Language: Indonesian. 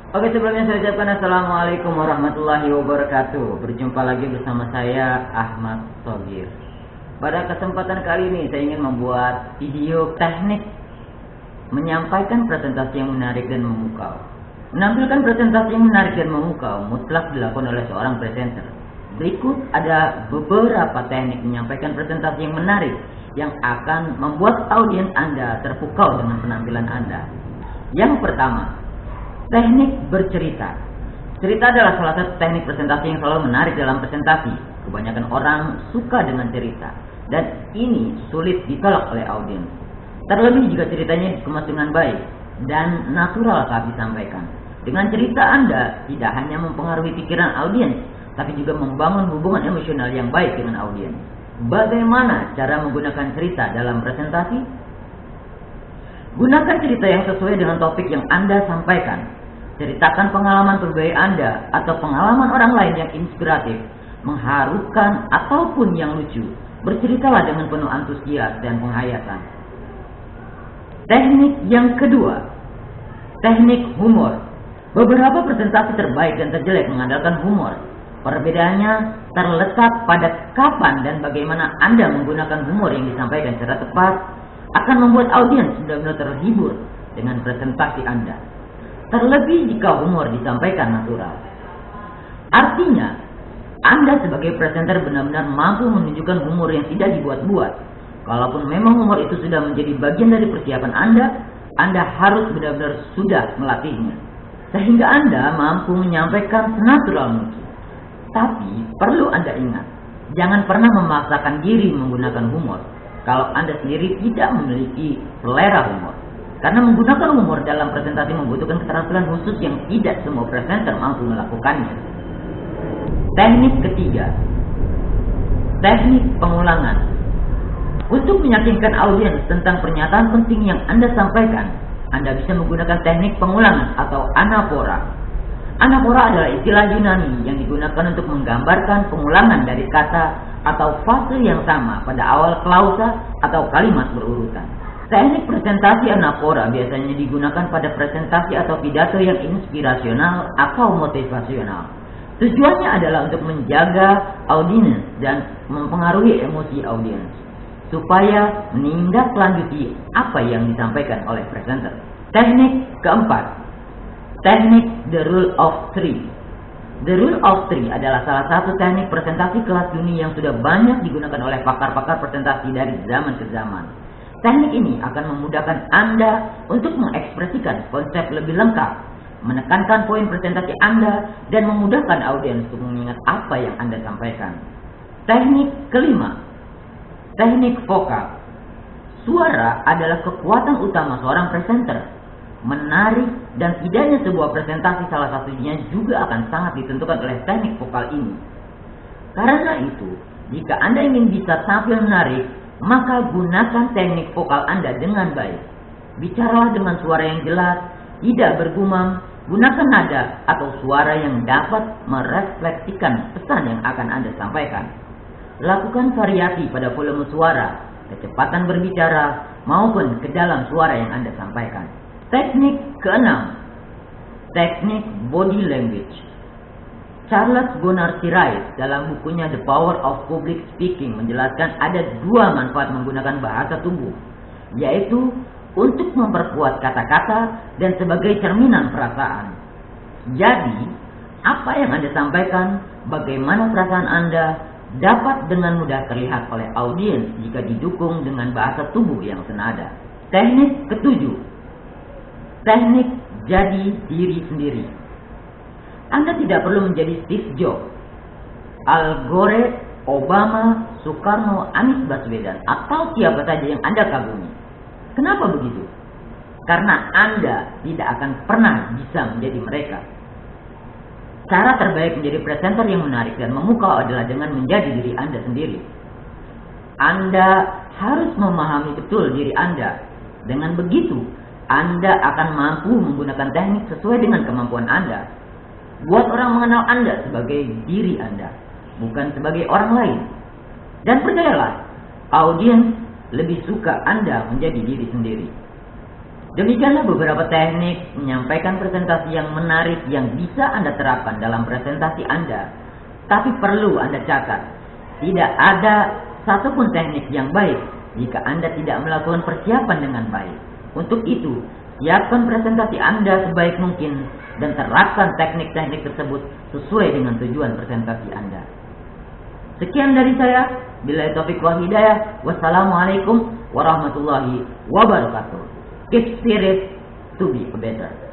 Oke, sebelumnya saya ucapkan Assalamualaikum warahmatullahi wabarakatuh. Berjumpa lagi bersama saya Ahmad Thogir. Pada kesempatan kali ini saya ingin membuat video teknik menyampaikan presentasi yang menarik dan memukau. Menampilkan presentasi yang menarik dan memukau mutlak dilakukan oleh seorang presenter. Berikut ada beberapa teknik menyampaikan presentasi yang menarik yang akan membuat audiens Anda terpukau dengan penampilan Anda. Yang pertama, teknik bercerita. Cerita adalah salah satu teknik presentasi yang selalu menarik dalam presentasi. Kebanyakan orang suka dengan cerita, dan ini sulit ditolak oleh audiens. Terlebih jika ceritanya dikemas dengan baik dan natural saat disampaikan. Dengan cerita Anda tidak hanya mempengaruhi pikiran audiens, tapi juga membangun hubungan emosional yang baik dengan audiens. Bagaimana cara menggunakan cerita dalam presentasi? Gunakan cerita yang sesuai dengan topik yang Anda sampaikan. Ceritakan pengalaman pribadi Anda atau pengalaman orang lain yang inspiratif, mengharukan ataupun yang lucu. Berceritalah dengan penuh antusias dan penghayatan. Teknik yang kedua, teknik humor. Beberapa presentasi terbaik dan terjelek mengandalkan humor. Perbedaannya terletak pada kapan dan bagaimana Anda menggunakan humor yang disampaikan secara tepat akan membuat audiens benar-benar terhibur dengan presentasi Anda. Terlebih jika humor disampaikan natural. Artinya, Anda sebagai presenter benar-benar mampu menunjukkan humor yang tidak dibuat-buat. Kalaupun memang humor itu sudah menjadi bagian dari persiapan Anda harus benar-benar sudah melatihnya. Sehingga Anda mampu menyampaikan senatural mungkin. Tapi perlu Anda ingat, jangan pernah memaksakan diri menggunakan humor kalau Anda sendiri tidak memiliki selera humor. Karena menggunakan humor dalam presentasi membutuhkan keterampilan khusus yang tidak semua presenter mampu melakukannya. Teknik ketiga, teknik pengulangan. Untuk meyakinkan audiens tentang pernyataan penting yang Anda sampaikan, Anda bisa menggunakan teknik pengulangan atau anafora. Anafora adalah istilah Yunani yang digunakan untuk menggambarkan pengulangan dari kata atau fase yang sama pada awal klausa atau kalimat berurutan. Teknik presentasi anafora biasanya digunakan pada presentasi atau pidato yang inspirasional atau motivasional. Tujuannya adalah untuk menjaga audiens dan mempengaruhi emosi audiens, supaya menindaklanjuti apa yang disampaikan oleh presenter. Teknik keempat, teknik The Rule of Three. The Rule of Three adalah salah satu teknik presentasi kelas dunia yang sudah banyak digunakan oleh pakar-pakar presentasi dari zaman ke zaman. Teknik ini akan memudahkan Anda untuk mengekspresikan konsep lebih lengkap, menekankan poin presentasi Anda, dan memudahkan audiens untuk mengingat apa yang Anda sampaikan. Teknik kelima, teknik vokal. Suara adalah kekuatan utama seorang presenter. Menarik dan tidaknya sebuah presentasi salah satunya juga akan sangat ditentukan oleh teknik vokal ini. Karena itu, jika Anda ingin bisa tampil menarik, maka gunakan teknik vokal Anda dengan baik. Bicaralah dengan suara yang jelas, tidak bergumam, gunakan nada atau suara yang dapat merefleksikan pesan yang akan Anda sampaikan. Lakukan variasi pada volume suara, kecepatan berbicara, maupun ke dalam suara yang Anda sampaikan. Teknik keenam, teknik body language. Charles Gunnar Rice dalam bukunya The Power of Public Speaking menjelaskan ada dua manfaat menggunakan bahasa tubuh, yaitu untuk memperkuat kata-kata dan sebagai cerminan perasaan. Jadi, apa yang Anda sampaikan, bagaimana perasaan Anda, dapat dengan mudah terlihat oleh audiens jika didukung dengan bahasa tubuh yang senada. Teknik ketujuh, teknik jadi diri sendiri. Anda tidak perlu menjadi Steve Jobs, Al Gore, Obama, Soekarno, Anies Baswedan, atau siapa saja yang Anda kagumi. Kenapa begitu? Karena Anda tidak akan pernah bisa menjadi mereka. Cara terbaik menjadi presenter yang menarik dan memukau adalah dengan menjadi diri Anda sendiri. Anda harus memahami betul diri Anda. Dengan begitu, Anda akan mampu menggunakan teknik sesuai dengan kemampuan Anda. Buat orang mengenal Anda sebagai diri Anda, bukan sebagai orang lain. Dan percayalah, audiens lebih suka Anda menjadi diri sendiri. Demikianlah beberapa teknik menyampaikan presentasi yang menarik yang bisa Anda terapkan dalam presentasi Anda. Tapi perlu Anda catat, tidak ada satupun teknik yang baik jika Anda tidak melakukan persiapan dengan baik. Untuk itu, siapkan presentasi Anda sebaik mungkin dan terapkan teknik-teknik tersebut sesuai dengan tujuan presentasi Anda. Sekian dari saya. Billahi taufiq wal hidayah. Wassalamualaikum warahmatullahi wabarakatuh. Keep spirit to be better.